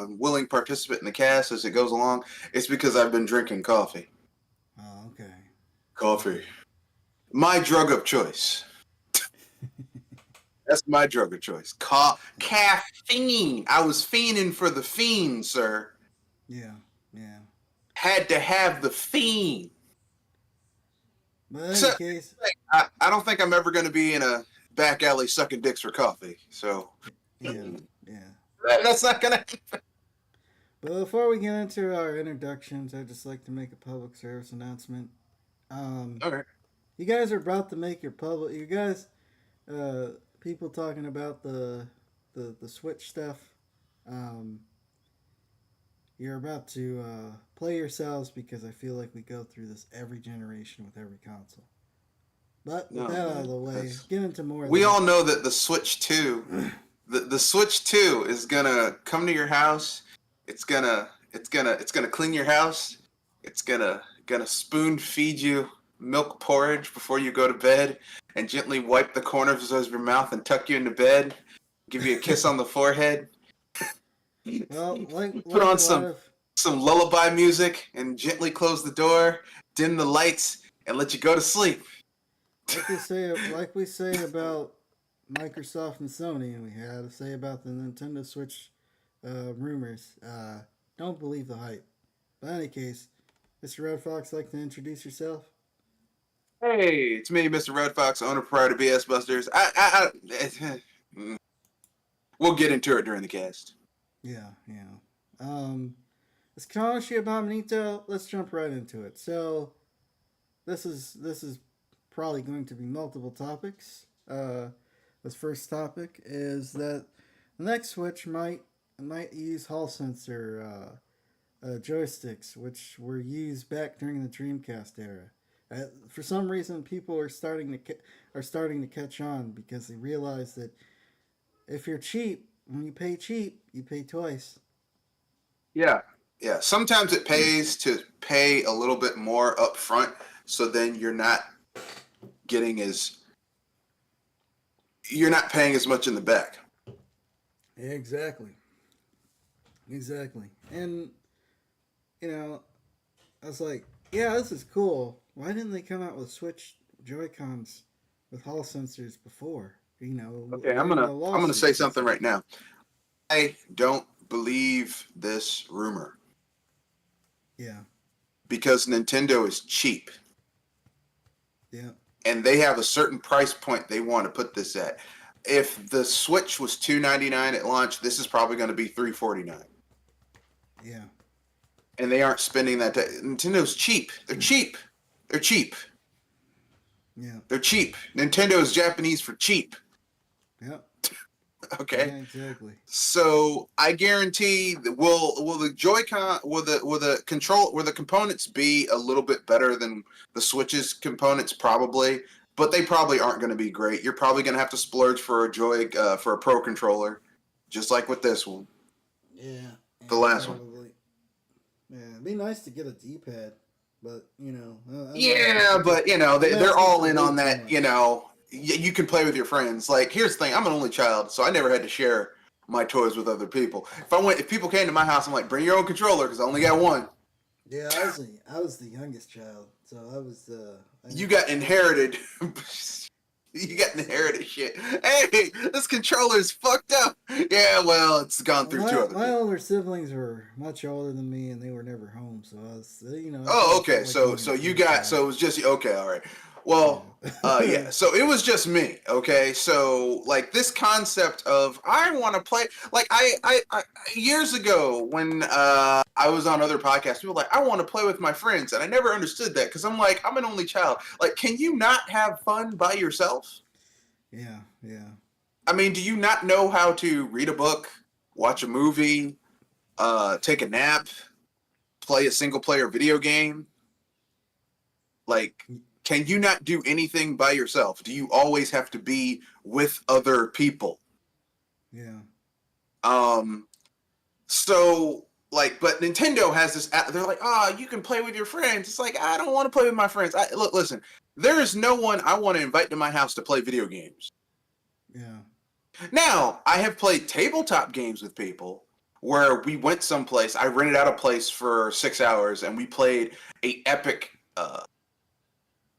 willing participant in the cast as it goes along, it's because I've been drinking coffee. Oh, okay. Coffee. My drug of choice. That's my drug of choice. Caffeine. I was fiending for the fiend, sir. Yeah, yeah. Had to have the fiend. But in any So, case, I don't think I'm ever going to be in a back alley sucking dicks for coffee. So yeah, yeah. that's not going to happen. But before we get into our introductions, I'd just like to make a public service announcement. All right. You guys are about to make your public. You guys, people talking about the Switch stuff. Um, you're about to play yourselves because I feel like we go through this every generation with every console. But with No, that out of man. the way, get into more of We that. all know that the Switch 2, the Switch 2 is going to come to your house. It's gonna clean your house. It's gonna spoon feed you milk porridge before you go to bed, and gently wipe the corners of your mouth and tuck you into bed. Give you a kiss on the forehead. Well, Put like a on lot of some lullaby music and gently close the door, dim the lights, and let you go to sleep. like we say about Microsoft and Sony, and we had to say about the Nintendo Switch rumors. Don't believe the hype. But in any case, Mr. Red Fox, like to introduce yourself? Hey, it's me, Mr. Red Fox, owner proprietor BS Busters. We'll get into it during the cast. Yeah, yeah. It's Kanashi Abominito. Let's jump right into it. So, this is probably going to be multiple topics. This first topic is that the next Switch might use Hall sensor joysticks, which were used back during the Dreamcast era. For some reason, people are starting to catch on because they realize that if you're cheap, when you pay cheap, you pay twice. Yeah. Yeah. Sometimes it pays to pay a little bit more up front, so then getting as you're not paying as much in the back. Exactly. Exactly. And I was like, yeah, this is cool. Why didn't they come out with Switch Joy Cons with Hall sensors before? Okay, I'm During gonna the I'm gonna say lawsuits and something stuff. right now. I don't believe this rumor Yeah, because Nintendo is cheap yeah, and they have a certain price point they want to put this at. If the Switch was $299 at launch, this is probably going to be $349, yeah, and they aren't spending that. Nintendo's cheap. They're cheap. They're cheap. yeah, They're cheap. Nintendo is Japanese for cheap. yeah, Okay. yeah, exactly. So I guarantee that will the Joy-Con will the components be a little bit better than the Switch's components probably, but they probably aren't going to be great. You're probably going to have to splurge for a Pro controller, just like with this one, Yeah, the yeah, last one. probably. Yeah, it'd be nice to get a D-pad, but I'm Yeah, but I'm they're asking all for in way on too that. much. You can play with your friends. Like here's the thing, I'm an only child, so I never had to share my toys with other people. If people came to my house, I'm like, bring your own controller because I only got one. Yeah, I was the youngest child, so I was You got I was inherited. You got inherited shit. Hey, this controller's fucked up. Yeah, well, it's gone through two other my people. older siblings were much older than me, and they were never home, so I was I Oh, kind of okay. felt like being So an you only got child. so it was just okay. All right. Well, Yeah, yeah. So it was just me. Okay. So like this concept of I want to play like I years ago when I was on other podcasts, people were like I want to play with my friends, and I never understood that because I'm like I'm an only child. Like, can you not have fun by yourself? yeah, yeah, I mean, do you not know how to read a book, watch a movie, take a nap, play a single player video game? Like, can you not do anything by yourself? Do you always have to be with other people? yeah, Um, so like, but Nintendo has this. They're like, you can play with your friends. It's like I don't want to play with my friends. Look, listen. There is no one I want to invite to my house to play video games. yeah, Now, I have played tabletop games with people. where we went someplace. I rented out a place for 6 hours, and we played a epic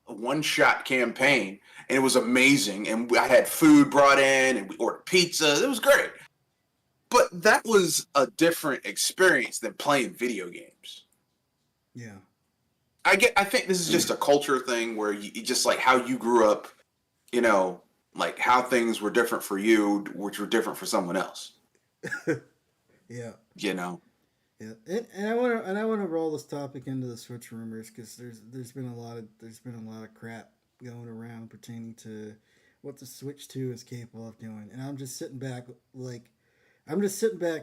one-shot campaign, and it was amazing. And I had food brought in, and we ordered pizza. It was great. But that was a different experience than playing video games. Yeah. I think this is just a culture thing where you just like how you grew up, you know, like how things were different for you, which were different for someone else. Yeah. You know. Yeah, and I want to roll this topic into the Switch rumors because there's been a lot of crap going around pertaining to what the Switch 2 is capable of doing, and I'm just sitting back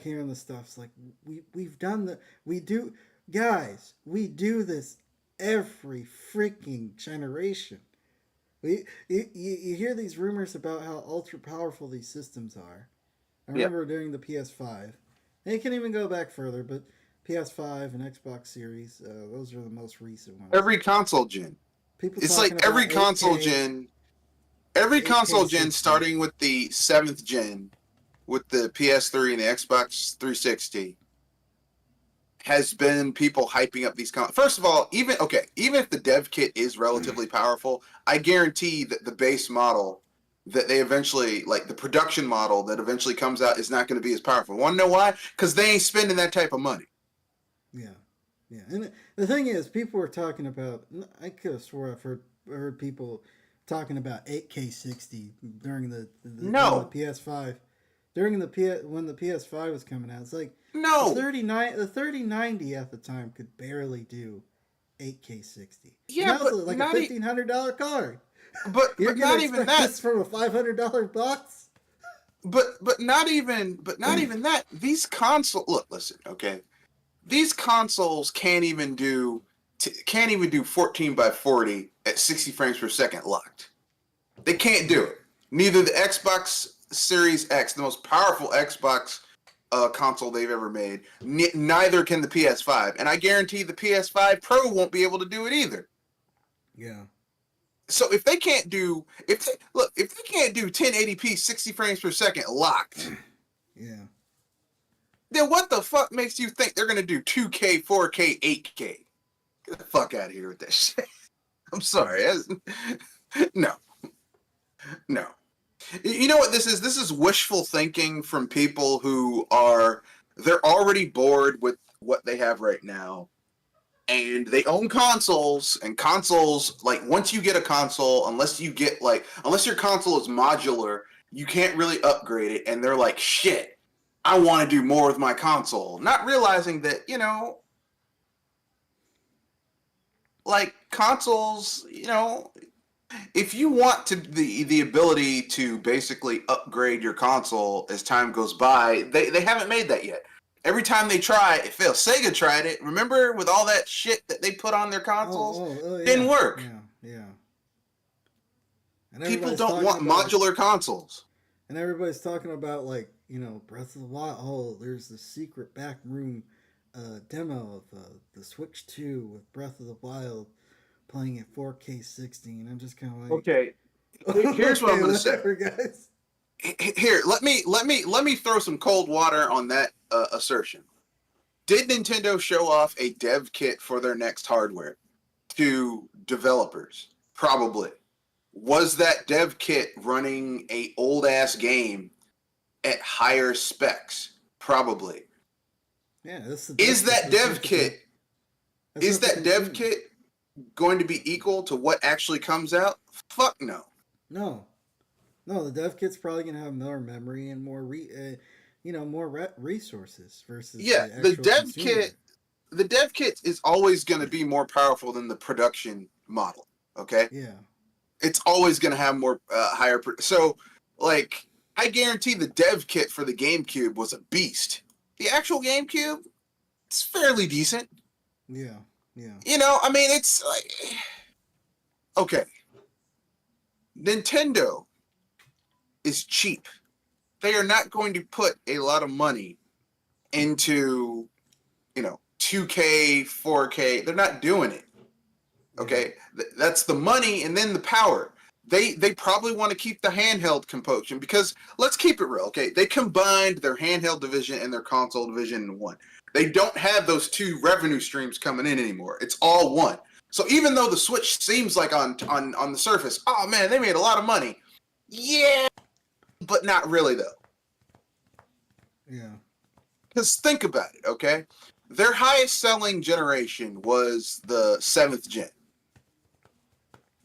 hearing the stuff. It's like we've done we do guys we do this every freaking generation. You hear these rumors about how ultra powerful these systems are. I remember during the PS5. And you can even go back further, but PS5 and Xbox Series, those are the most recent ones. Every console gen. People it's like every console gen. Every console gen, starting with the 7th gen, with the PS3 and the Xbox 360, has been people hyping up these consoles. First of all, even if the dev kit is relatively powerful, I guarantee that the base model that they eventually, like the production model that eventually comes out, is not going to be as powerful. Want to know why? Because they ain't spending that type of money. Yeah, yeah. And the thing is, people were talking about. I could have swore I've heard people talking about 8K 60 during the PS5. During when the PS5 was coming out, it's like no, the 3090 at the time could barely do 8K 60. Yeah, and that was like a $1,500 card. But not even that. This from a $500 box. But not even that. These consoles. Look, listen. Okay, these consoles can't even do 14 by 40 at 60 frames per second locked. They can't do it. Neither the Xbox Series X, the most powerful Xbox console they've ever made, neither can the PS5, and I guarantee the PS5 Pro won't be able to do it either. Yeah. So if they can't do 1080p 60 frames per second locked, yeah, then what the fuck makes you think they're gonna do 2K, 4K, 8K? Get the fuck out of here with that shit. I'm sorry. No. You know what this is? This is wishful thinking from people who they're already bored with what they have right now. And they own consoles, and consoles, like, once you get a console, unless your console is modular, you can't really upgrade it, and they're like, shit, I want to do more with my console. Not realizing that, like, consoles, if you want the ability to basically upgrade your console as time goes by, they haven't made that yet. Every time they try, it fails. Sega tried it. Remember, with all that shit that they put on their consoles? Yeah. Didn't work. Yeah. And people don't want modular consoles. And everybody's talking about, like, Breath of the Wild. Oh, there's the secret back room demo of the Switch 2 with Breath of the Wild playing at 4K 60. And I'm just kind of like... Okay. Here's what I'm going to say. Guys. Here, let me throw some cold water on that assertion. Did Nintendo show off a dev kit for their next hardware to developers? Probably. Was that dev kit running a old ass game at higher specs? Probably. Yeah, is that dev kit going to be equal to what actually comes out? Fuck no. No, the dev kit's probably going to have more memory and more resources versus the dev kit. The dev kit is always going to be more powerful than the production model. Okay. Yeah. It's always going to have more higher. So, like, I guarantee the dev kit for the GameCube was a beast. The actual GameCube, it's fairly decent. Yeah. I mean, it's like, okay. Nintendo is cheap. They are not going to put a lot of money into, 2K, 4K. They're not doing it. Okay? That's the money and then the power. they probably want to keep the handheld composition because let's keep it real, okay? They combined their handheld division and their console division in one. They don't have those two revenue streams coming in anymore. It's all one. So even though the Switch seems like on the surface, oh man, they made a lot of money. Yeah, but not really though. Yeah. Because think about it, okay? Their highest selling generation was the 7th gen.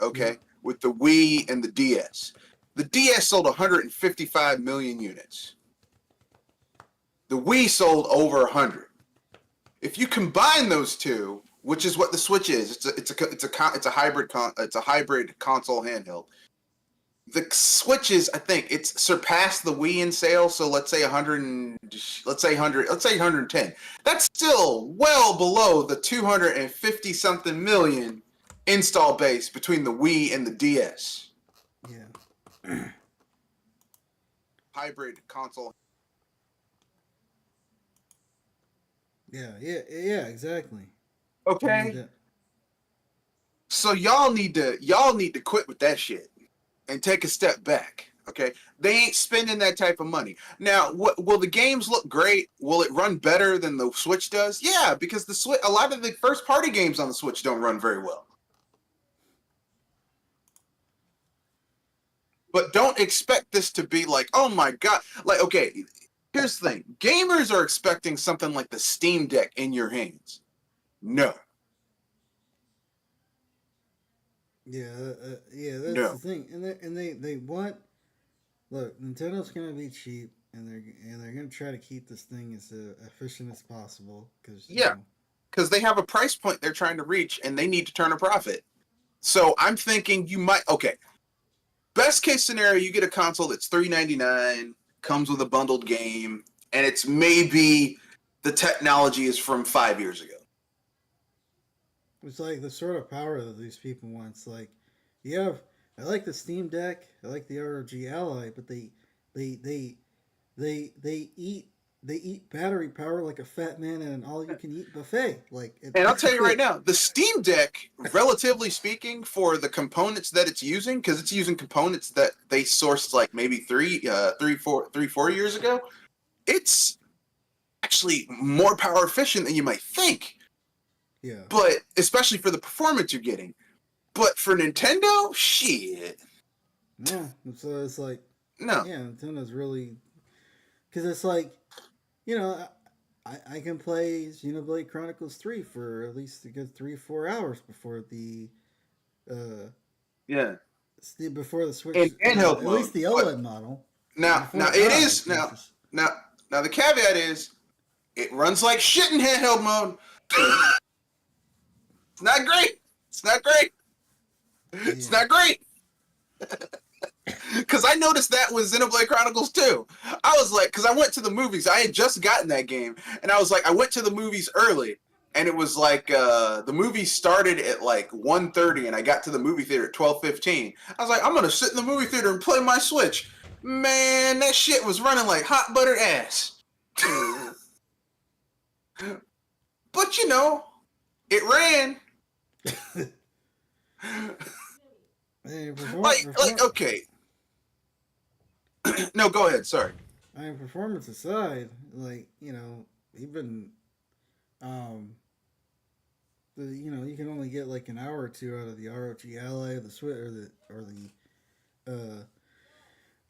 Okay? With the Wii and the DS. The DS sold 155 million units. The Wii sold over 100. If you combine those two, which is what the Switch is, it's a hybrid console handheld. The Switches, I think, it's surpassed the Wii in sales. So let's say 110. That's still well below the 250 something million install base between the Wii and the DS. Yeah. Hybrid console. Yeah, exactly. Okay. So y'all need to quit with that shit and take a step back. Okay, they ain't spending that type of money. Now, will the games look great? Will it run better than the Switch does? Yeah, because a lot of the first party games on the Switch don't run very well. But don't expect this to be like, oh my god, like, okay, here's the thing. Gamers are expecting something like the Steam Deck in your hands. No. Yeah, that's the thing. And they want, look, Nintendo's gonna be cheap, and they're gonna try to keep this thing as efficient as possible because they have a price point they're trying to reach, and they need to turn a profit. So I'm thinking you might, okay. Best case scenario, you get a console that's $399, comes with a bundled game, and it's maybe the technology is from 5 years ago. It's like the sort of power that these people want. It's like, I like the Steam Deck, I like the ROG Ally, but they eat battery power like a fat man at an all-you-can-eat buffet. And I'll tell you right now, the Steam Deck, relatively speaking, for the components that it's using, because it's using components that they sourced like maybe 4 years ago, it's actually more power efficient than you might think. Yeah. But especially for the performance you're getting. But for Nintendo, shit. No, so it's like, no. Yeah, Nintendo's really, because it's like, I can play Xenoblade Chronicles 3 for at least a good 3-4 hours before the before the Switch, handheld at least the OLED model. Now the caveat is it runs like shit in handheld mode. It's not great. It's not great. Yeah. It's not great. Because I noticed that with Xenoblade Chronicles 2. I was like, because I went to the movies. I had just gotten that game. And I was like, I went to the movies early. And it was like, the movie started at like 1:30. And I got to the movie theater at 12:15. I was like, I'm going to sit in the movie theater and play my Switch. Man, that shit was running like hot buttered ass. But it ran. Okay. No, go ahead. Sorry. I mean, performance aside, even, you can only get like an hour or two out of the ROG Ally, the Switch, or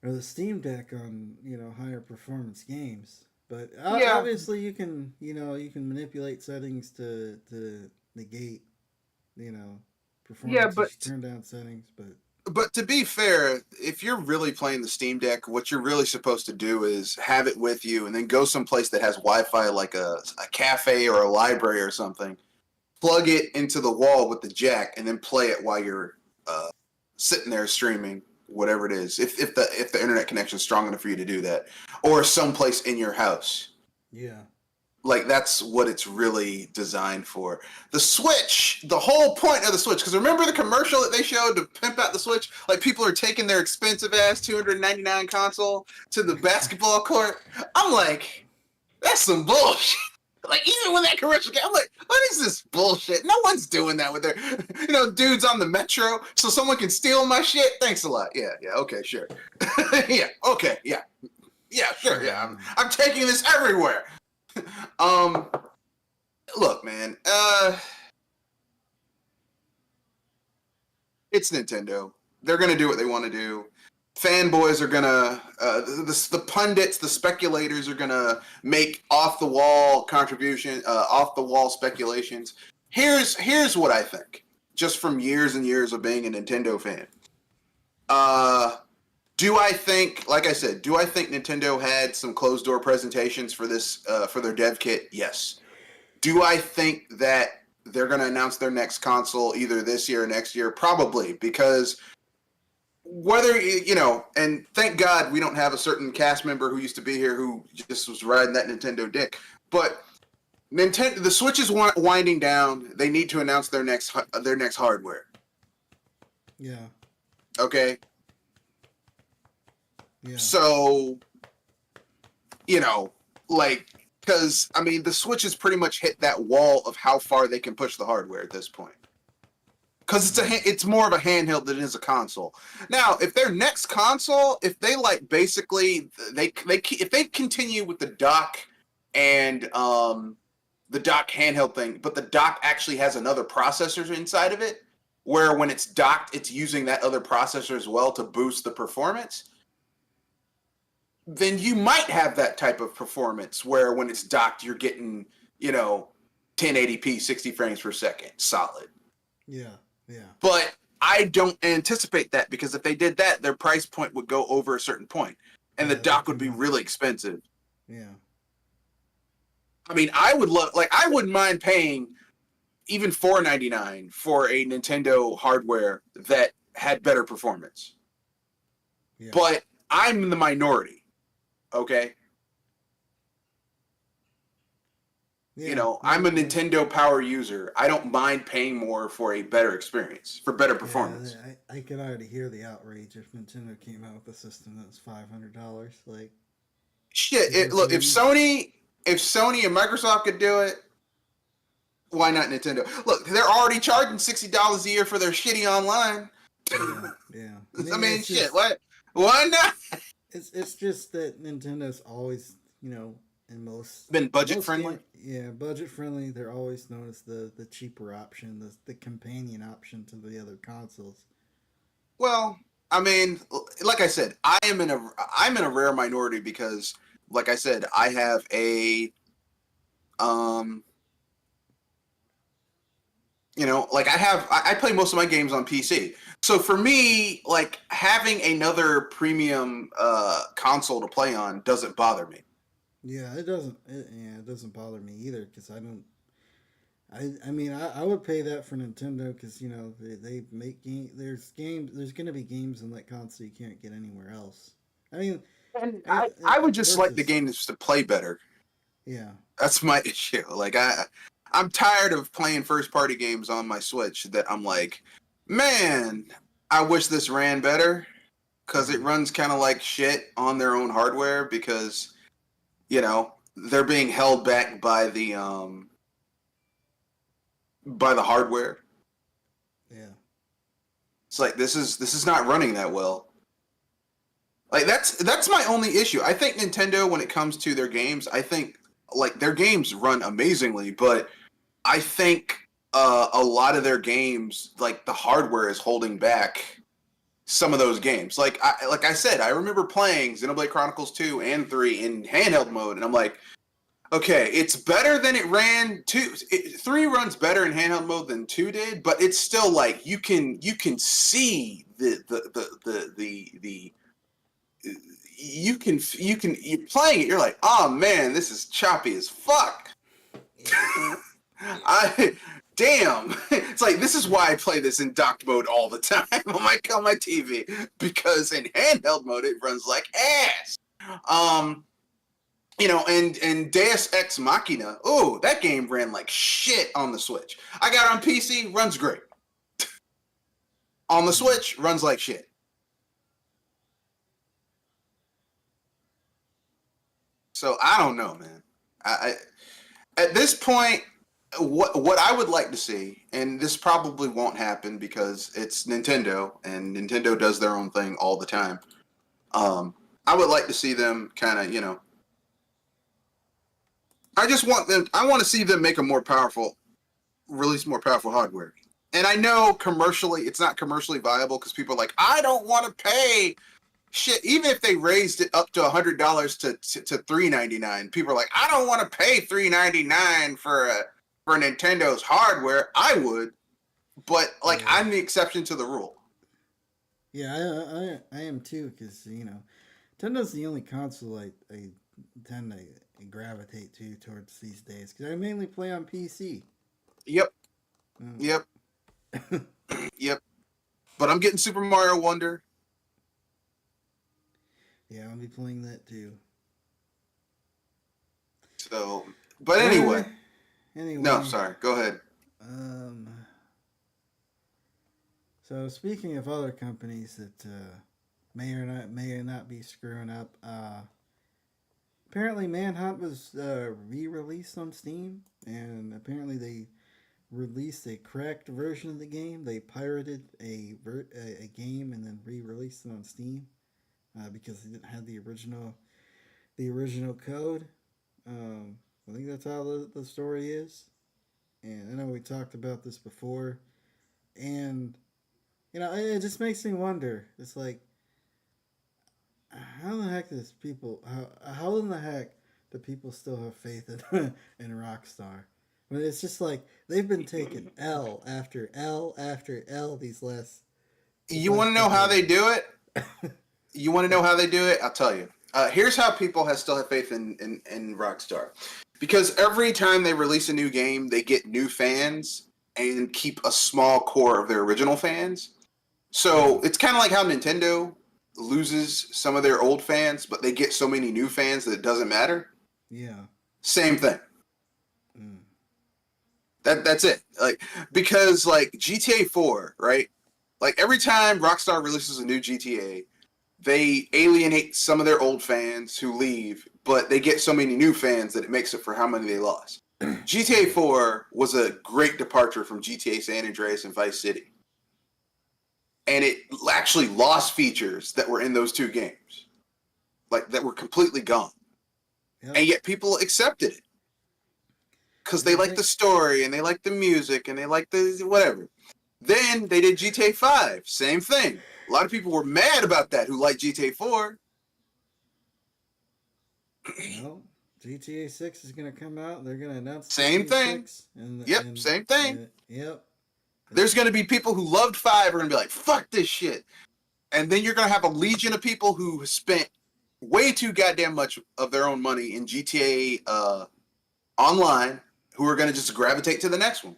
the Steam Deck on higher performance games. But obviously, you can manipulate settings to negate performance. Yeah, but turn down settings, But to be fair, if you're really playing the Steam Deck, what you're really supposed to do is have it with you and then go someplace that has Wi-Fi, like a cafe or a library or something, plug it into the wall with the jack, and then play it while you're sitting there streaming, whatever it is, if the internet connection is strong enough for you to do that, or someplace in your house. Yeah. Like, that's what it's really designed for. The Switch, the whole point of the Switch, because remember the commercial that they showed to pimp out the Switch? Like, people are taking their expensive-ass $299 console to the basketball court. I'm like, that's some bullshit. Like, even when that commercial came, I'm like, what is this bullshit? No one's doing that with their, dudes on the metro, so someone can steal my shit. Thanks a lot. Yeah, okay, sure. Yeah, okay, yeah, sure, yeah. I'm taking this everywhere. Um, Look, man. It's Nintendo. They're gonna do what they want to do. Fanboys are gonna, the pundits, the speculators are gonna make off the wall off the wall speculations. Here's what I think, just from years and years of being a Nintendo fan. Do I think, like I said, do I think Nintendo had some closed door presentations for this, for their dev kit? Yes. Do I think that they're going to announce their next console either this year or next year? Probably, because whether, and thank God we don't have a certain cast member who used to be here who just was riding that Nintendo dick. But the Switch is winding down. They need to announce their next hardware. Yeah. Okay. Yeah. So, because the Switch has pretty much hit that wall of how far they can push the hardware at this point. Because it's more of a handheld than it is a console. Now, if their next console, if they if they continue with the dock and the dock handheld thing, but the dock actually has another processor inside of it, where when it's docked, it's using that other processor as well to boost the performance, then you might have that type of performance where when it's docked, you're getting, 1080p, 60 frames per second, solid. Yeah, yeah. But I don't anticipate that, because if they did that, their price point would go over a certain point, and the dock would be really expensive. Yeah. I wouldn't mind paying even $4.99 for a Nintendo hardware that had better performance. Yeah. But I'm in the minority. Okay. Yeah, I'm a Nintendo Power user. I don't mind paying more for a better experience, for better performance. Yeah, I can already hear the outrage if Nintendo came out with a system that was $500. Like, shit. Look, if Sony and Microsoft could do it, why not Nintendo? Look, they're already charging $60 a year for their shitty online. Yeah. Shit. What? Why not? It's just that Nintendo's always, in most been budget friendly. Budget friendly. They're always known as the cheaper option, the companion option to the other consoles. Well, like I said, I'm in a rare minority because, like I said, I have a I play most of my games on PC. So for me, like, having another premium console to play on doesn't bother me. Yeah, it doesn't. It doesn't bother me either, because I don't. I would pay that for Nintendo, because they make There's going to be games in that console you can't get anywhere else. I would just like the games to play better. Yeah, that's my issue. Like, I'm tired of playing first party games on my Switch that I'm like, man, I wish this ran better, because it runs kind of like shit on their own hardware, because they're being held back by the hardware. Yeah. It's like, this is not running that well. Like, that's my only issue. I think Nintendo, when it comes to their games, I think, like, their games run amazingly, but I think a lot of their games, like, the hardware is holding back some of those games. Like I said, I remember playing Xenoblade Chronicles 2 and 3 in handheld mode, and I'm like, okay, it's better than it ran. 3 runs better in handheld mode than 2 did, but it's still like, you can see you're playing it, you're like, oh man, this is choppy as fuck. Damn. It's like, this is why I play this in docked mode all the time on my TV, because in handheld mode it runs like ass. And Deus Ex Machina, that game ran like shit on the Switch. I got it on PC, runs great. On the Switch, runs like shit. So I don't know, man. At this point, what I would like to see, and this probably won't happen because it's Nintendo and Nintendo does their own thing all the time. I would like to see them kind of, I just want them. I want to see them make a more powerful, release more powerful hardware. And I know commercially, it's not commercially viable because people are like, I don't want to pay shit. Even if they raised it up to $100 to $3.99, people are like, I don't want to pay $3.99 for Nintendo's hardware. I would, but like, Yeah. I'm the exception to the rule. Yeah, I am too, because Nintendo's the only console I tend to gravitate to towards these days, because I mainly play on PC. Yep, Mm. yep, yep. But I'm getting Super Mario Wonder. Yeah, I'll be playing that too. So, but anyway, no, Anyway, sorry. Go ahead. um, so speaking of other companies that may or not be screwing up, apparently Manhunt was re-released on Steam, and apparently they released a cracked version of the game. They pirated a game and then re-released it on Steam because they didn't have the original code. I think that's how the story is. And I know we talked about this before, and it just makes me wonder. It's like, how in the heck does people how in the heck do people still have faith in in Rockstar? I mean, it's just like they've been taking L after L after L these You want to last know couple how of they years. do it? You want to know how they do it? I'll tell you. Here's how people still have faith in Rockstar. Because every time they release a new game, they get new fans and keep a small core of their original fans. Yeah, So it's kind of like how Nintendo loses some of their old fans, but they get so many new fans that it doesn't matter. yeah, Same thing. mm, That's it. Like because like GTA 4, right? Like every time Rockstar releases a new GTA, they alienate some of their old fans who leave, but they get so many new fans that it makes up for how many they lost. GTA yeah, 4 was a great departure from GTA San Andreas and Vice City. And it actually lost features that were in those two games, like that were completely gone. yep. And yet people accepted it because they Yeah, I like the think story and they like the music and they like the whatever. Then they did GTA 5, same thing. A lot of people were mad about that who liked GTA 4. well, GTA 6 is gonna come out. They're gonna announce Same GTA thing. 6, Yep, same thing. yep. There's It's going to be people who loved 5 are going to be like, fuck this shit. And then you're going to have a legion of people who spent way too goddamn much of their own money in GTA Online who are going to just gravitate to the next one.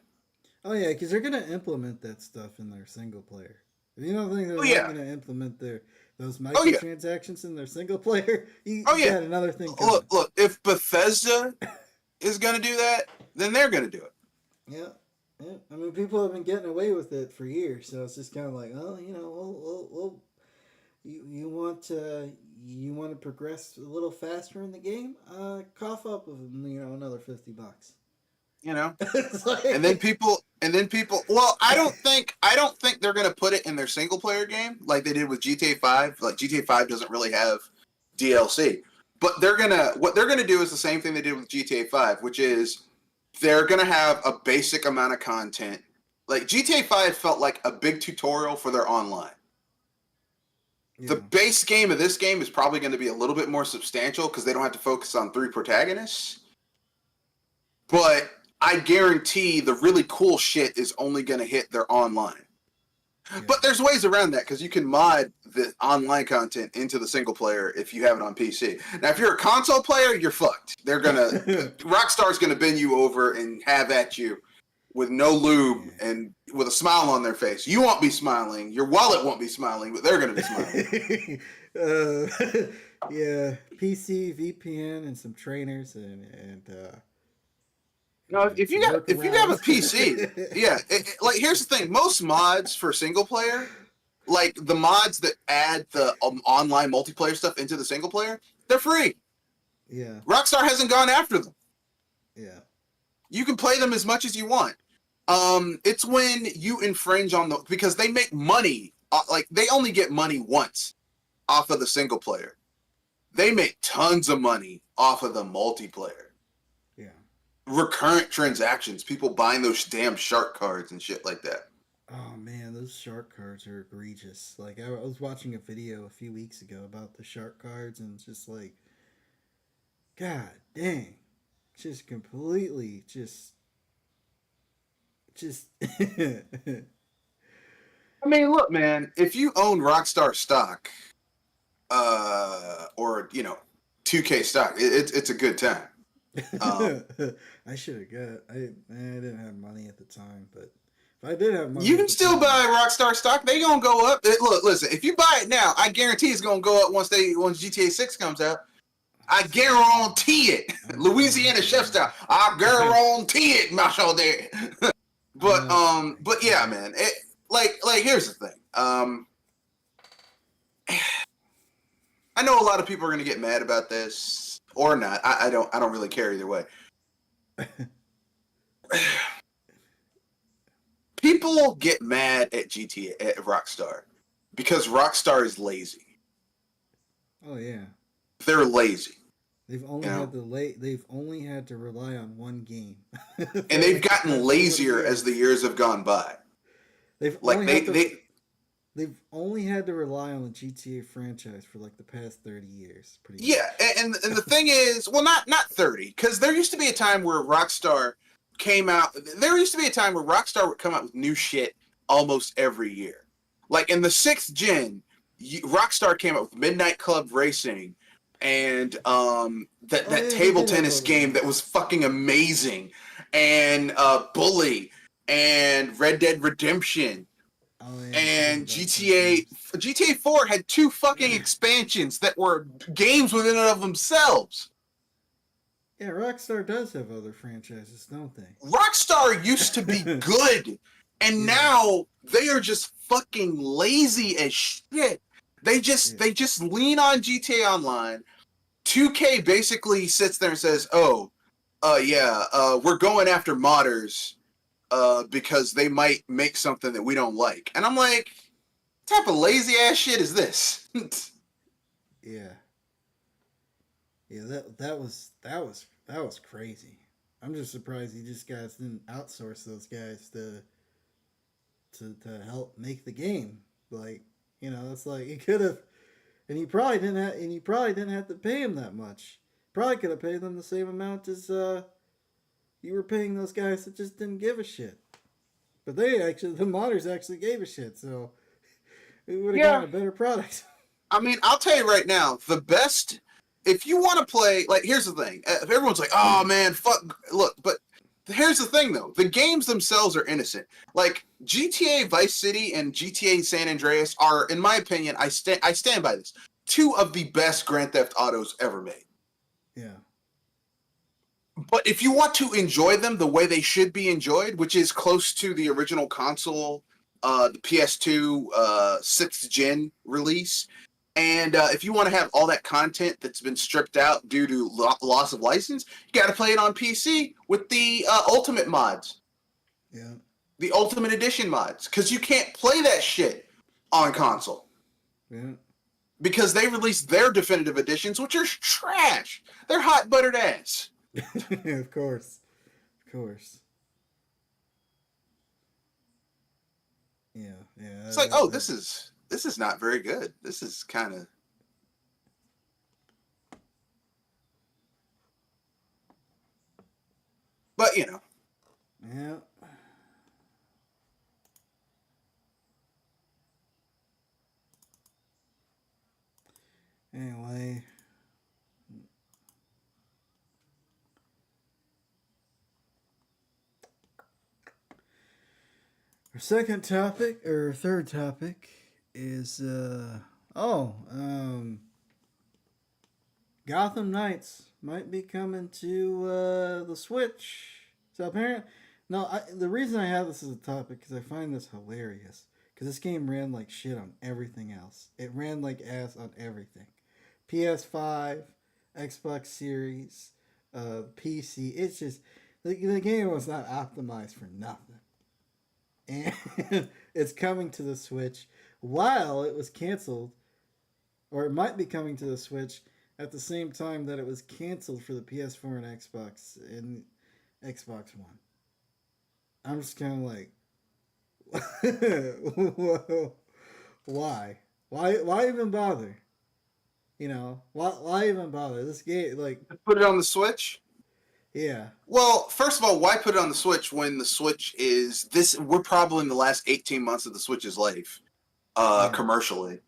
Oh yeah, because they're gonna implement that stuff in their single player. If you don't think Oh, they're not yeah. gonna implement those Oh, yeah. microtransactions in their single player, Oh, you yeah. got another thing coming. Look, if Bethesda is going to do that, then they're going to do it. Yeah, yeah. I mean, people have been getting away with it for years, so it's just kind of like, oh, you want to progress a little faster in the game? Cough up with another $50. You know? It's And then like, people well, I don't think they're going to put it in their single player game like they did with GTA 5. Like GTA 5 doesn't really have DLC. But what they're going to do is the same thing they did with GTA 5, which is they're going to have a basic amount of content. Like GTA 5 felt like a big tutorial for their online. The yeah, base game of this game is probably going to be a little bit more substantial because they don't have to focus on 3 protagonists. But I guarantee the really cool shit is only going to hit their online. yeah. But there's ways around that because you can mod the online content into the single player if you have it on PC. Now, if you're a console player, you're fucked. Rockstar's gonna bend you over and have at you with no lube and with a smile on their face. You won't be smiling. Your wallet won't be smiling, but they're gonna be smiling. Yeah, PC, VPN, and some trainers, and No, if you some have a workarounds. PC, yeah. Like here's the thing: most mods for single player, like the mods that add the online multiplayer stuff into the single player, they're free. Yeah, Rockstar hasn't gone after them. yeah. You can play them as much as you want. It's when you infringe on the because they make money. Like they only get money once off of the single player. They make tons of money off of the multiplayer. Yeah. Recurrent transactions, people buying those damn shark cards and shit like that. Oh man, those shark cards are egregious. Like I was watching a video a few weeks ago about the shark cards, and it's just like, God dang, just completely, just. I mean, look, man, if you own Rockstar stock, or 2K stock, it's a good time. I should have got. I didn't have money at the time, but if I did have money You at can the still time, buy Rockstar stock. They gonna go up. Look, listen. If you buy it now, I guarantee it's gonna go up once GTA 6 comes out. I guarantee it. Louisiana chef style. I guarantee it, Macho there. but uh, but yeah, man. Like here's the thing. I know a lot of people are gonna get mad about this or not. I don't really care either way. People get mad at GTA at Rockstar because Rockstar is lazy. oh yeah, They're lazy. they've only You had know, to lay. They've only had to rely on one game for and they've like the gotten past 20 lazier as the years. years have gone by. They've Like only they had to. they They've only had to rely on the GTA franchise for like the past 30 years, pretty yeah, much. and the thing is, well, not 30, because there used to be a time where Rockstar came out. There used to be a time where Rockstar would come out with new shit almost every year. Like in the sixth gen, Rockstar came out with Midnight Club Racing and that Oh that yeah, they table did have tennis other game that ones. was fucking amazing, and Bully and Red Dead Redemption Oh yeah, I forgot and about those GTA games. GTA 4 had two fucking expansions that were games within and of themselves. Yeah, Rockstar does have other franchises, don't Rockstar used to be they? good, and Yeah, now they are just fucking lazy as shit. They just yeah. they just lean on GTA Online. 2K basically sits there and says, "Oh, yeah, we're going after modders because they might make something that we don't like." And I'm like, what type of lazy ass shit is this? Yeah, yeah. That was crazy. I'm just surprised you just guys didn't outsource those guys to help make the game. Like, it's like you could have, and you probably didn't have to pay him that much. Probably could have paid them the same amount as you were paying those guys that just didn't give a shit. But the modders actually gave a shit, so we would have gotten Yeah, a better product. I mean, I'll tell you right now, the best. If you want to play, like, here's the thing. If everyone's like, "Oh man, fuck," look, but here's the thing though: the games themselves are innocent. Like GTA Vice City and GTA San Andreas are, in my opinion, I stand by this. Two of the best Grand Theft Autos ever made. Yeah, But if you want to enjoy them the way they should be enjoyed, which is close to the original console, the PS2 sixth gen release, and if you want to have all that content that's been stripped out due to loss of license, you got to play it on PC with the Ultimate mods, yeah, the Ultimate Edition mods, because you can't play that shit on console yeah. because they released their definitive editions, which are trash. They're hot buttered ass. Of course, of course. Yeah, yeah. It's like, oh, this is not very good. This is kind of. But Yeah. Anyway, our second topic or third topic is Gotham Knights might be coming to the Switch. So apparently, no. The reason I have this as a topic because I find this hilarious. Because this game ran like shit on everything else. It ran like ass on everything. PS5, Xbox Series, PC. It's just the game was not optimized for nothing, and it's coming to the Switch while it was canceled, or it might be coming to the Switch at the same time that it was canceled for the PS4 and Xbox One. I'm just kind of like, whoa, why? Why even bother? You know, why even bother? This game, like, Put it on the Switch. yeah, Well, first of all, why put it on the Switch when the Switch is this? We're probably in the last 18 months of the Switch's life, yeah, commercially.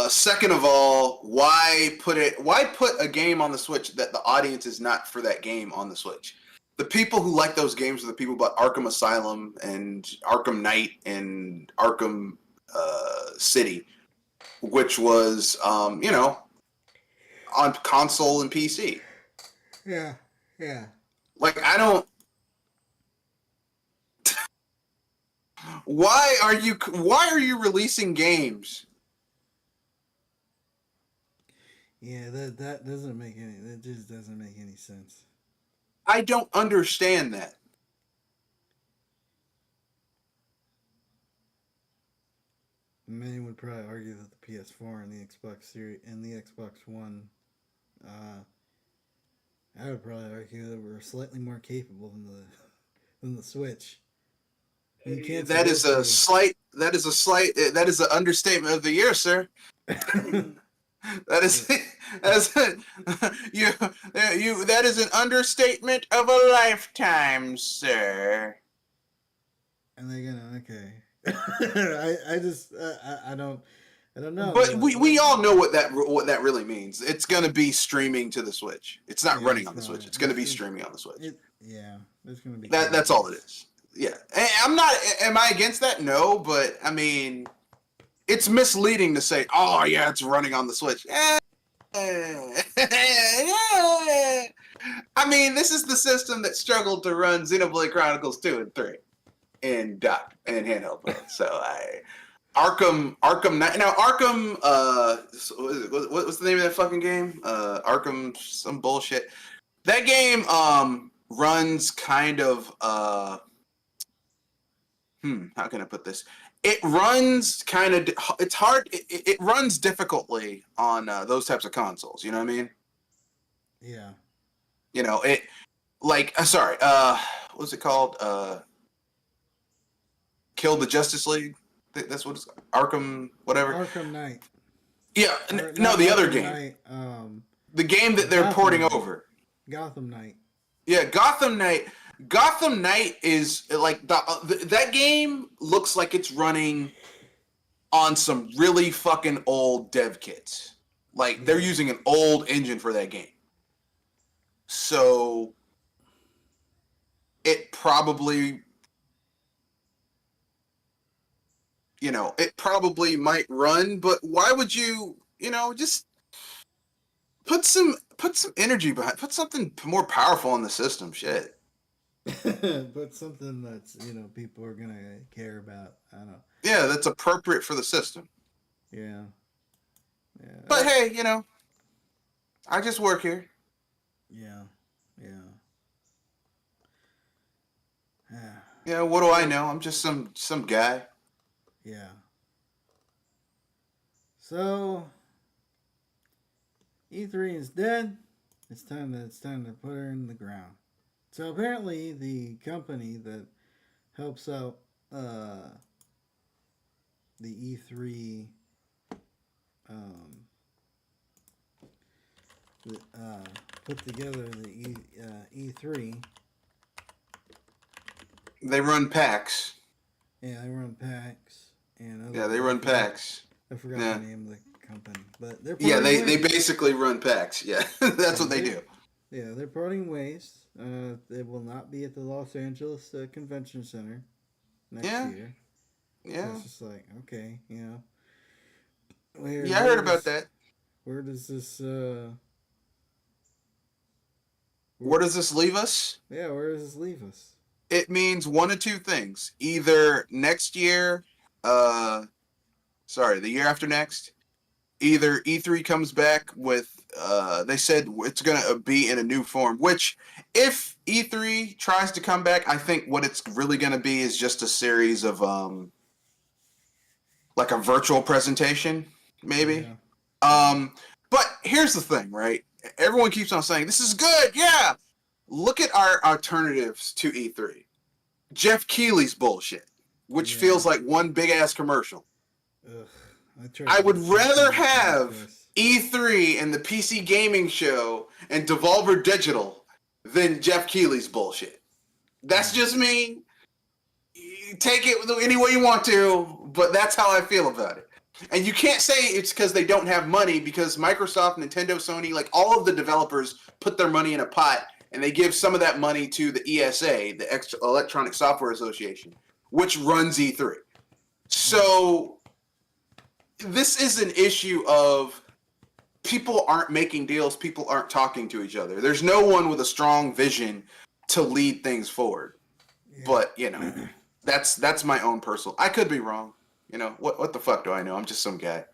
Second of all, why put it? Why put a game on the Switch that the audience is not for that game on the Switch? The people who like those games are the people about Arkham Asylum and Arkham Knight and Arkham City, which was on console and PC. yeah, yeah. Like I don't. Why are you releasing games? Yeah, that doesn't make any. That just doesn't make any sense. I don't understand that. Many would probably argue that the PS4 and the Xbox Series and the Xbox One, uh, I would probably argue that we're slightly more capable than the Switch. You can't That is a slight. That is a slight. That is an understatement of the year, sir. That is as you you. That is an understatement of a lifetime, sir. And they're gonna okay. I just I don't know. But we all know what that really means. It's going to be streaming to the Switch. It's not running on the Switch. It's going to be streaming on the Switch. Yeah, there's gonna be That's all it is. Yeah, I'm not. Am I against that? No, but I mean, it's misleading to say, "Oh yeah, it's running on the Switch." I mean, this is the system that struggled to run Xenoblade Chronicles 2 and 3 in dock and handheld mode. So Arkham Knight. Now Arkham, what's the name of that fucking game? Arkham, some bullshit. That game runs kind of how can I put this? It runs kind of. It's hard. It runs difficultly on those types of consoles. You know what I mean? Yeah. You know it. Like, sorry. What's it called? Kill the Justice League. That's what it's Arkham. Whatever. Arkham Knight. Yeah. No, the other game. Knight, the game that they're porting over. Gotham Knight. Yeah, Gotham Knight. Gotham Knight is like that game looks like it's running on some really fucking old dev kits. Like they're using an old engine for that game. So it probably it probably might run, but why would you, just put some energy behind, put something more powerful in the system, shit. But something that's people are gonna care about. I don't know. Yeah, that's appropriate for the system. Yeah. Yeah. But hey, I just work here. Yeah. Yeah. Yeah, what do I know? I'm just some guy. Yeah. So E3 is dead. It's time to put her in the ground. So apparently the company that helps out the E3 put together the E3. They run PAX. Yeah, they run PAX and they run PAX. I forgot the name of the company, but they're they basically run PAX. Yeah, that's what they do. Yeah, they're parting ways. They will not be at the Los Angeles Convention Center next year. Yeah, it's just like okay, I heard about that. Where does this? Where does this leave us? Yeah, where does this leave us? It means one of two things: either next year, the year after next, either E3 comes back with they said it's going to be in a new form, which if E3 tries to come back, I think what it's really going to be is just a series of like a virtual presentation, maybe. Yeah. But here's the thing, right? Everyone keeps on saying this is good. Yeah. Look at our alternatives to E3. Jeff Keighley's bullshit, which Yeah. feels like one big ass commercial. Ugh. I tried I to would get Jeff rather Keighley to watch have this. E3 and the PC gaming show and Devolver Digital than Jeff Keighley's bullshit. That's Yeah. just me. You take it any way you want to, but that's how I feel about it. And you can't say it's because they don't have money, because Microsoft, Nintendo, Sony, like all of the developers put their money in a pot, and they give some of that money to the ESA, the Electronic Software Association, which runs E3. So this is an issue of people aren't making deals, people aren't talking to each other. There's no one with a strong vision to lead things forward. But, you know, Yeah. that's my own personal. I could be wrong. You know, what the fuck do I know? I'm just some guy.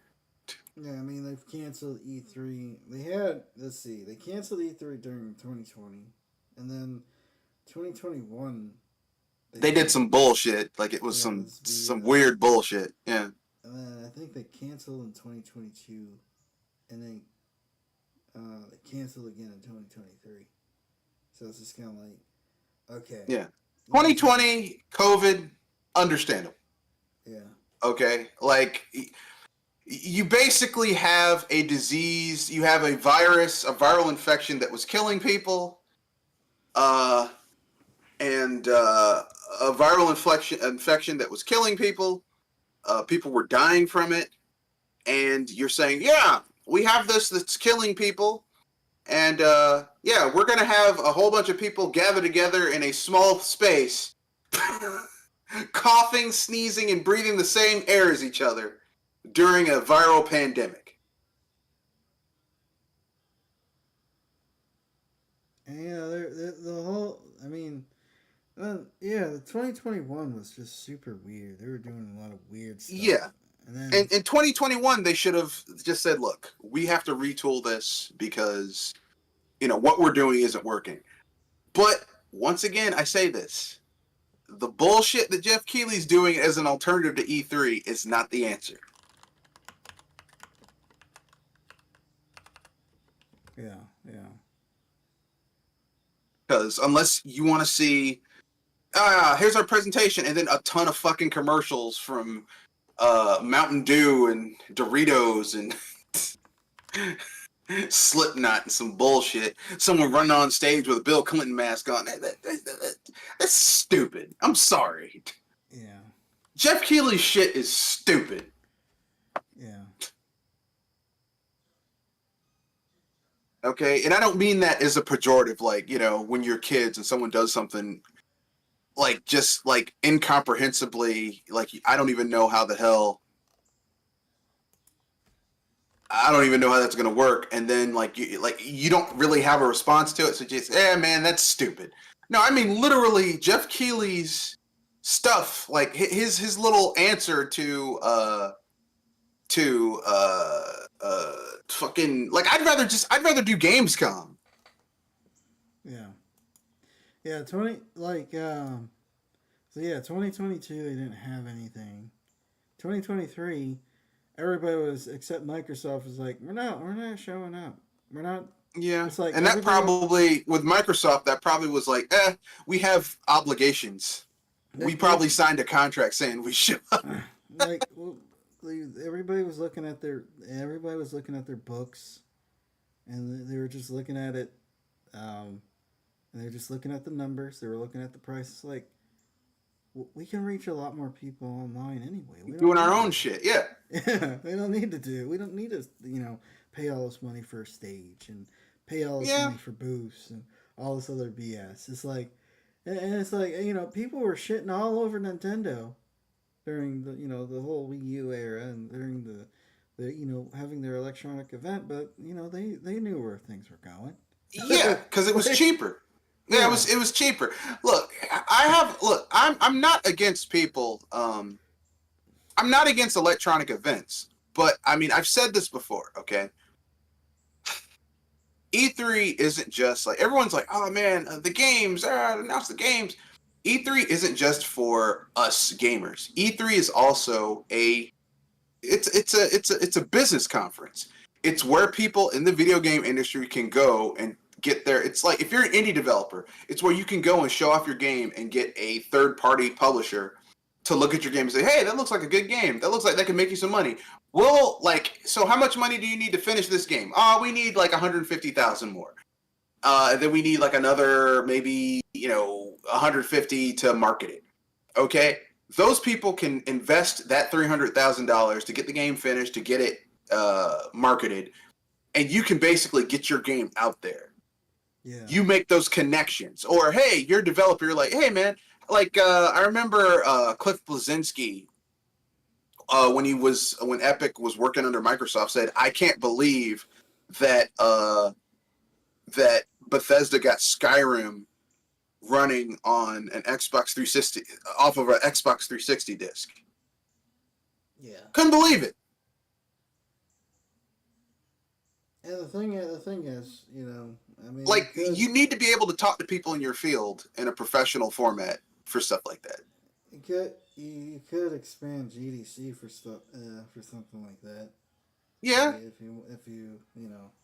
Yeah, I mean they've canceled E3. They had they canceled E3 during 2020, and then 2021 They did some bullshit, like it was yeah, this some BS, weird bullshit. Yeah. and then I think they canceled in 2022, and then they canceled again in 2023. So it's just kind of like, okay, Yeah. you guys are just 2020 COVID, understandable. yeah, Okay? Like you basically have a disease, you have a virus, a viral infection that was killing people, uh, and a viral infection that was killing people. People were dying from it, and you're saying, yeah, we have this that's killing people, and yeah, we're gonna have a whole bunch of people gather together in a small space, coughing, sneezing, and breathing the same air as each other during a viral pandemic. and yeah, the whole. I mean, yeah, the 2021 was just super weird. They were doing a lot of weird stuff, Yeah. and then And in 2021, they should have just said, look, we have to retool this because, you know, what we're doing isn't working. But once again, I say this. The bullshit that Jeff Keighley's doing as an alternative to E3 is not the answer. yeah, yeah, Because unless you want to see, here's our presentation, and then a ton of fucking commercials from Mountain Dew and Doritos and Slipknot and some bullshit. Someone running on stage with a Bill Clinton mask on. That's stupid. I'm sorry. yeah, Jeff Keighley's shit is stupid. yeah. Okay? And I don't mean that as a pejorative, like, you know, when you're kids and someone does something like just like incomprehensibly, like I don't even know how the hell I don't even know how that's gonna work, and then like you don't really have a response to it, so just man, that's stupid. No, I mean literally Jeff Keighley's stuff, like his little answer to fucking like I'd rather do Gamescom. Yeah. Yeah, 20 like so yeah, 2022 they didn't have anything. 2023 everybody was except Microsoft was like, we're not showing up. We're not Yeah, it's like and that everybody probably with Microsoft that probably was like, we have obligations. We they probably signed a contract saying we should. like well, everybody was looking at their books and they were just looking at it and they're just looking at the numbers, they were looking at the prices like we can reach a lot more people online anyway. We don't Doing our need own to. shit. Yeah, Yeah, we don't need to do. We don't need to, pay all this money for a stage and pay all this yeah, money for booths and all this other BS. It's like, and it's like people were shitting all over Nintendo during the whole Wii U era and during the having their electronic event, but they knew where things were going. yeah, because it was Like, cheaper. Yeah, yeah, it was cheaper. Look, I'm not against people. I'm not against electronic events, But I mean, I've said this before, okay? E3 isn't just like everyone's like, oh man, the games, announce the games. E3 isn't just for us gamers. E3 is also it's a business conference. It's where people in the video game industry can go and get their. It's like if you're an indie developer, it's where you can go and show off your game and get a third party publisher to look at your game and say, hey, that looks like a good game. That looks like that can make you some money. Well, like, so how much money do you need to finish this game? Oh, we need like 150,000 more. Then we need like another maybe 150 to market it. Okay, those people can invest that $300,000 to get the game finished, to get it marketed, and you can basically get your game out there. Yeah. You make those connections, or hey, you're a developer. You're like, hey man, like I remember Cliff Bleszinski when Epic was working under Microsoft said, I can't believe that that Bethesda got Skyrim running on an Xbox 360 off of an Xbox 360 disc. Yeah. Couldn't believe it. And the thing is, I mean, Like, you need to be able to talk to people in your field in a professional format for stuff like that. you could expand GDC for stuff for something like that. Yeah.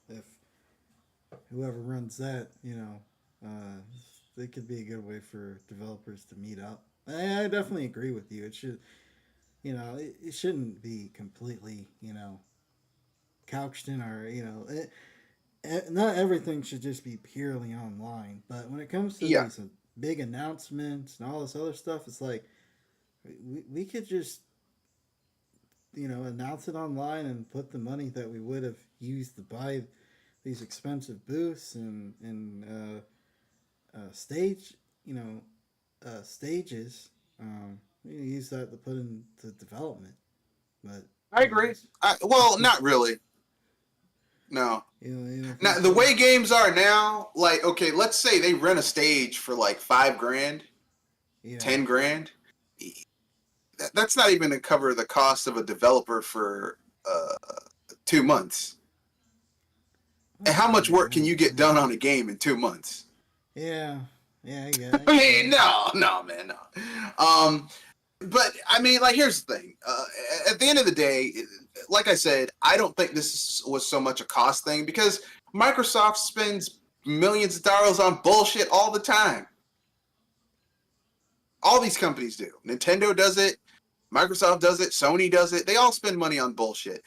If whoever runs that, it could be a good way for developers to meet up. I definitely agree with you. It should, it shouldn't be completely, couched in our, not everything should just be purely online. But when it comes to these big announcements and all this other stuff, it's like we could just, announce it online and put the money that we would have used to buy these expensive booths and stage, stages. We use that to put into development. But I agree. Well, not really. No. Now the way games are now, like, okay, let's say they rent a stage for like $5,000, $10,000. That's not even to cover the cost of a developer for 2 months. And how much work can you get done on a game in 2 months? Yeah, I mean, no, man, no. But I mean, like, here's the thing. At the end of the day, like I said, I don't think this was so much a cost thing because Microsoft spends millions of dollars on bullshit all the time. All these companies do. Nintendo does it. Microsoft does it. Sony does it. They all spend money on bullshit.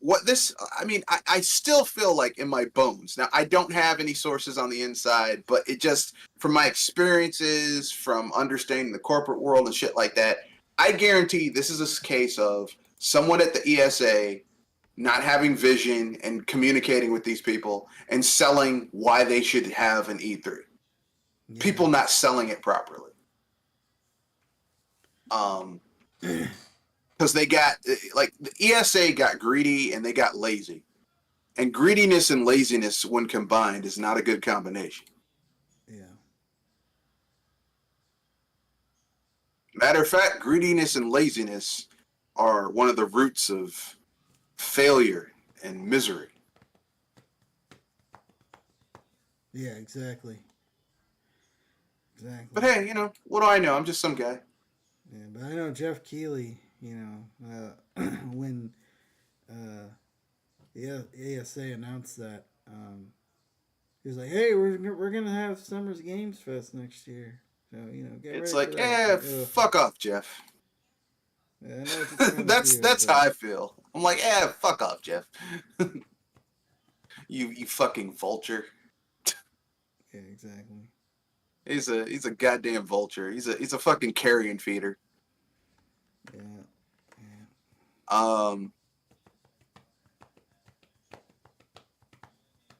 I still feel like in my bones. Now, I don't have any sources on the inside, but it just, from my experiences, from understanding the corporate world and shit like that, I guarantee this is a case of someone at the ESA not having vision and communicating with these people and selling why they should have an E3. Yeah. People not selling it properly. Because they got, like, the ESA got greedy and they got lazy. And greediness and laziness, when combined, is not a good combination. Yeah. Matter of fact, greediness and laziness are one of the roots of failure and misery. Yeah, exactly. But hey, what do I know? I'm just some guy. Yeah, but I know Jeff Keighley, when the ASA announced that, he was like, "Hey, we're gonna have Summer's Games Fest next year, so get it's ready." It's like, fuck off, Jeff. Yeah, I know what that's how I feel. I'm like, fuck off, Jeff. you fucking vulture. Yeah, exactly. He's a goddamn vulture. He's a fucking carrion feeder. Yeah.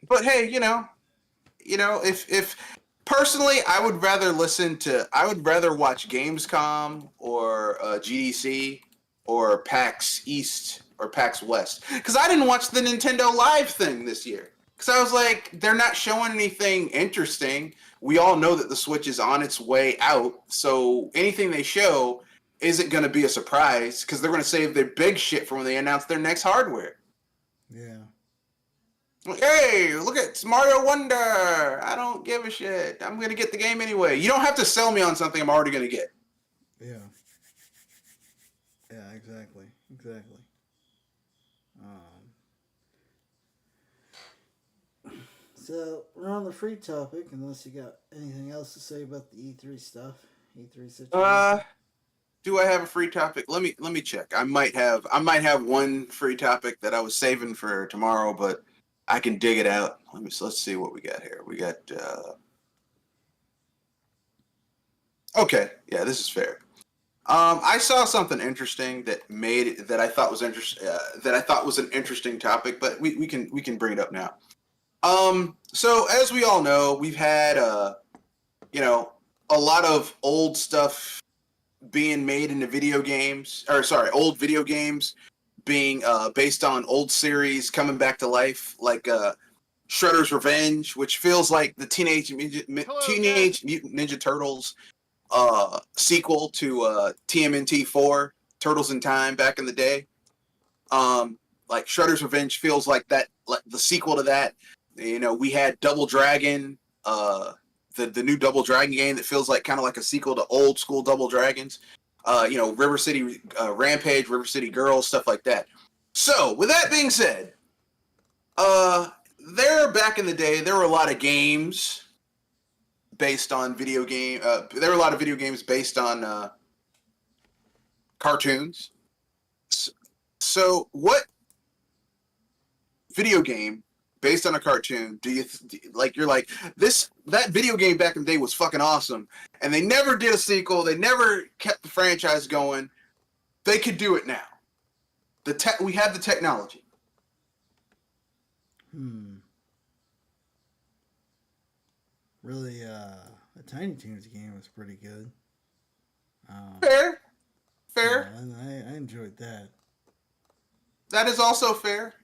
But hey, if personally, I would rather watch Gamescom or GDC or PAX East or PAX West, because I didn't watch the Nintendo Live thing this year. Because I was like, they're not showing anything interesting. We all know that the Switch is on its way out, so anything they show isn't going to be a surprise because they're going to save their big shit for when they announce their next hardware. Yeah. Hey, look at Mario Wonder. I don't give a shit. I'm going to get the game anyway. You don't have to sell me on something I'm already going to get. Yeah. Yeah, exactly. Exactly. So, we're on the free topic, unless you got anything else to say about the E3 stuff. E3 situation. Do I have a free topic? Let me check. I might have one free topic that I was saving for tomorrow, but I can dig it out. Let's see what we got here. We got okay, yeah, this is fair. I saw something interesting that I thought was that I thought was an interesting topic, but we can bring it up now. So as we all know, we've had you know, a lot of old stuff being made into video games, or sorry, old video games being based on old series coming back to life, like Shredder's Revenge, which feels like the Teenage Mutant Ninja Turtles sequel to TMNT 4, Turtles in Time back in the day. Like Shredder's Revenge feels like that, like the sequel to that. You know, we had Double Dragon, the new Double Dragon game that feels like kind of like a sequel to old school Double Dragons. You know, River City Rampage, River City Girls, stuff like that. So, with that being said, there back in the day, there were a lot of games based on video game. There were a lot of video games based on cartoons. So, what video game based on a cartoon do you like? You're like that video game back in the day was fucking awesome, and they never did a sequel. They never kept the franchise going. They could do it now. We have the technology. Really, the Tiny Toons game was pretty good. Fair. Yeah, I enjoyed that. That is also fair.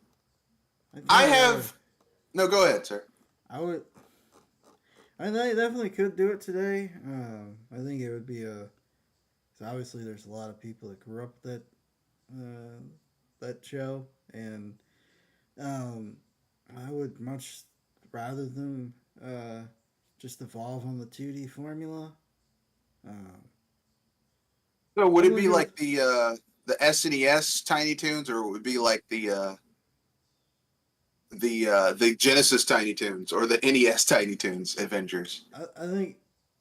I I have. No, go ahead, sir. I would. I think they definitely could do it today. I think it would be a. So obviously, there's a lot of people that grew up that show, and I would much rather them just evolve on the 2D formula. Um, So would it only be because like the SNES Tiny Toons, or would it be like the Genesis Tiny Toons or the NES Tiny Toons Avengers? I think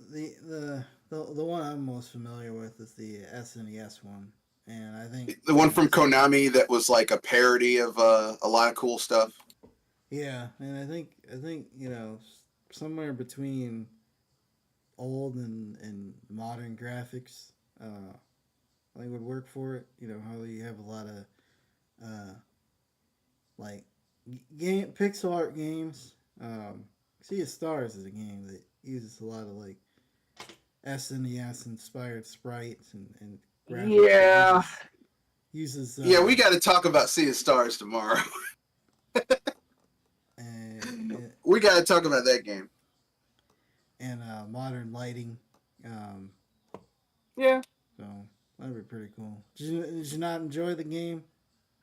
the one I'm most familiar with is the SNES one, and I think The one from Konami that was like a parody of a lot of cool stuff. yeah, and I think somewhere between old and modern graphics, I think would work for it. You know how you have a lot of uh, like game pixel art games. Sea of Stars is a game that uses a lot of like SNES inspired sprites and graphics. Yeah. Uses Yeah, we got to talk about Sea of Stars tomorrow. and We got to talk about that game. and modern lighting. Um, Yeah. so that'd be pretty cool. Did you not enjoy the game?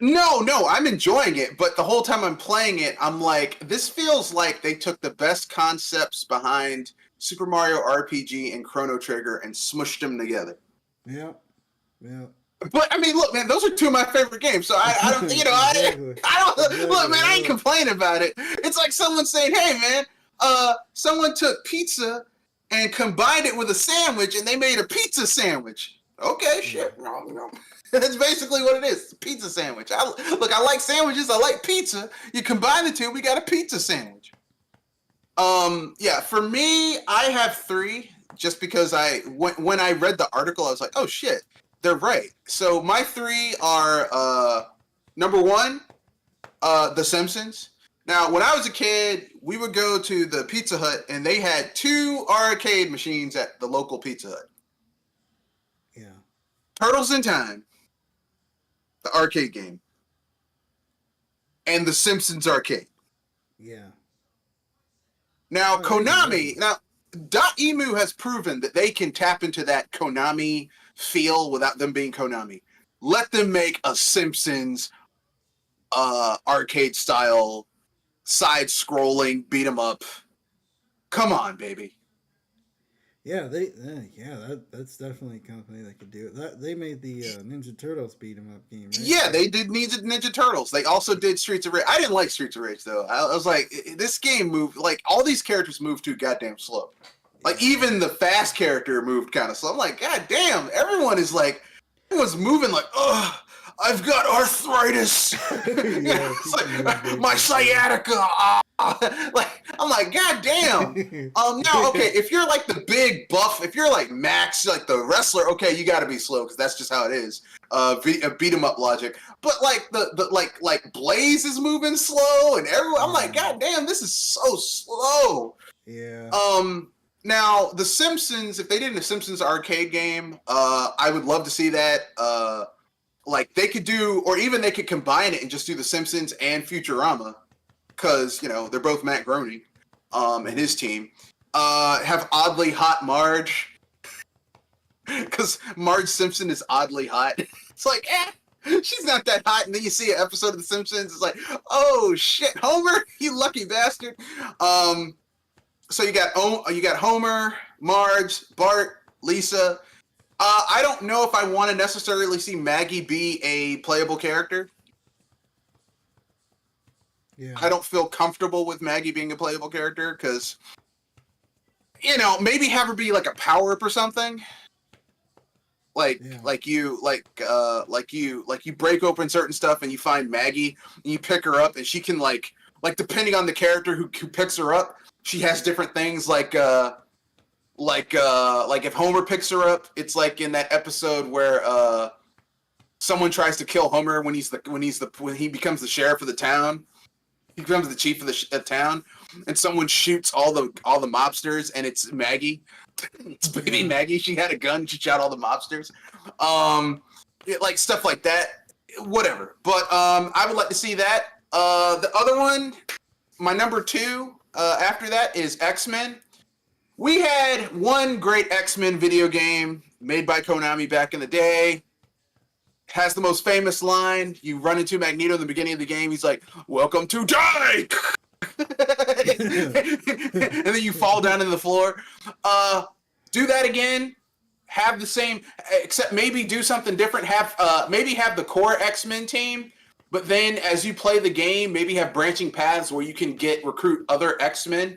No, I'm enjoying it, but the whole time I'm playing it, I'm like, this feels like they took the best concepts behind Super Mario RPG and Chrono Trigger and smushed them together. Yeah, yeah. But I mean, look, man, those are two of my favorite games. So I don't, Exactly. I don't Exactly. look, man. I ain't complaining about it. It's like someone saying, "Hey, man, someone took pizza and combined it with a sandwich, and they made a pizza sandwich." Okay, shit, no. That's basically what it is. It's a pizza sandwich. I like sandwiches. I like pizza. You combine the two, we got a pizza sandwich. Yeah, for me, I have three. Just because when I read the article, I was like, oh shit, they're right. So my three are number one, The Simpsons. Now, when I was a kid, we would go to the Pizza Hut, and they had two arcade machines at the local Pizza Hut. Yeah. Turtles in Time, the arcade game, and The Simpsons arcade. Yeah. Now, Konami, Dot Emu has proven that they can tap into that Konami feel without them being Konami. Let them make a Simpsons arcade style side scrolling beat 'em up. Come on, baby. Yeah, that's definitely a company that could do it. That they made the Ninja Turtles beat 'em up game, right? Yeah, they did Ninja Turtles. They also did Streets of Rage. I didn't like Streets of Rage though. I was like, this game moved like all these characters moved too goddamn slow. Like Yeah. even the fast character moved kind of slow. I'm like, god damn, everyone's moving like, ugh, I've got arthritis. Yeah, It's people move like way my too slow. sciatica. Like I'm like, god damn. Now okay, if you're like the big buff, if you're like Max, like the wrestler, okay, you got to be slow because that's just how it is. Beat 'em up logic. But like the like Blaze is moving slow, and everyone, I'm like, god damn, this is so slow. Yeah. Now the Simpsons, if they did a Simpsons arcade game, I would love to see that. Like they could do, or even they could combine it and just do the Simpsons and Futurama, because you know they're both Matt Groening, and his team. Have oddly hot Marge, because Marge Simpson is oddly hot. It's like, she's not that hot, and then you see an episode of The Simpsons. It's like, oh shit, Homer, you lucky bastard. So you got Homer, Marge, Bart, Lisa. I don't know if I want to necessarily see Maggie be a playable character. Yeah. I don't feel comfortable with Maggie being a playable character because, you know, maybe have her be like a power-up or something. Like you break open certain stuff and you find Maggie and you pick her up and she can like depending on the character who picks her up, she has different things like if Homer picks her up, it's like in that episode where someone tries to kill Homer when he becomes the sheriff of the town. He becomes the chief of the town, and someone shoots all the mobsters, and it's Maggie. It's baby Maggie. She had a gun. She shot all the mobsters. Like stuff like that. Whatever. But I would like to see that. The other one, my number 2 after that is X-Men. We had one great X-Men video game made by Konami back in the day. Has the most famous line. You run into Magneto in the beginning of the game. He's like, "Welcome to die!" And then you fall down in the floor. Do that again. Have the same, except maybe do something different. Maybe have the core X-Men team, but then as you play the game, maybe have branching paths where you can recruit other X-Men.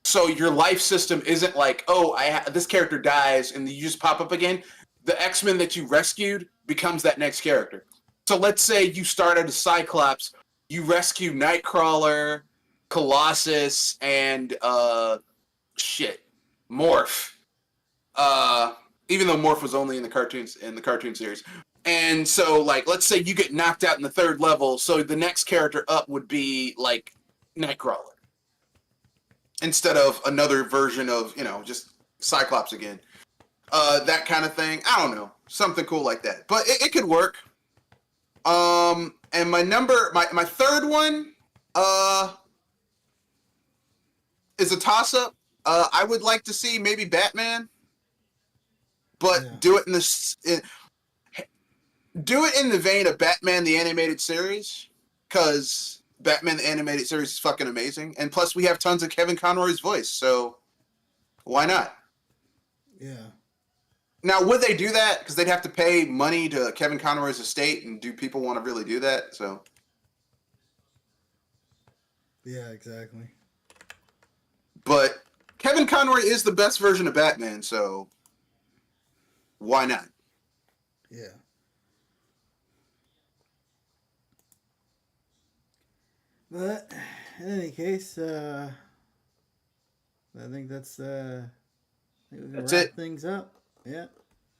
So your life system isn't like, oh, this character dies and you just pop up again. The X-Men that you rescued becomes that next character. So let's say you start at a Cyclops, you rescue Nightcrawler, Colossus, and Morph. Even though Morph was only in the cartoon series. And so like let's say you get knocked out in the 3rd level, so the next character up would be like Nightcrawler. Instead of another version of, you know, just Cyclops again. That kind of thing. I don't know. Something cool like that. But it could work. And my 3rd one is a toss-up. I would like to see maybe Batman. But do it in the vein of Batman the Animated Series. Because Batman the Animated Series is fucking amazing. And plus we have tons of Kevin Conroy's voice. So why not? Yeah. Now, would they do that? Because they'd have to pay money to Kevin Conroy's estate, and do people want to really do that? So, yeah, exactly. But Kevin Conroy is the best version of Batman, so why not? Yeah. But in any case, I think that's we can That's wrap it. things up. Yeah.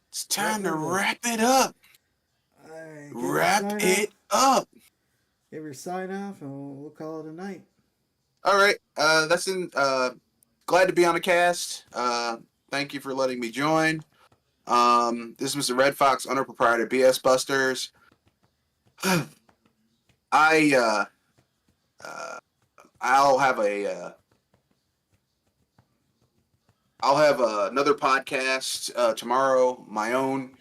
It's time to wrap it up. Wrap it up. Give your sign off, and we'll call it a night. All right. That's in. Glad to be on the cast. Thank you for letting me join. This is Mr. Red Fox, owner proprietor, BS Busters. I'll have another podcast tomorrow, my own.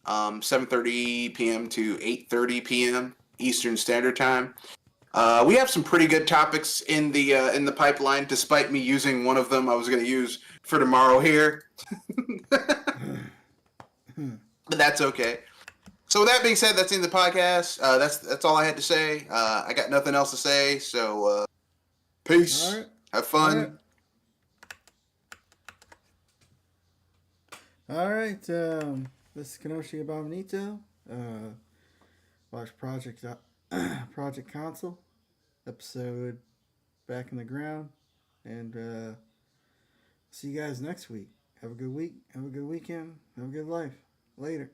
7:30 p.m. to 8:30 p.m. Eastern Standard Time. We have some pretty good topics in the pipeline. Despite me using one of them, I was going to use for tomorrow here, but that's okay. So with that being said, that's in the podcast. That's all I had to say. I got nothing else to say. So peace. All right. Have All right. fun. All right. This is Kenoshi Abominito. Watch Project Console episode Back in the Ground, and see you guys next week. Have a good week. Have a good weekend. Have a good life. Later.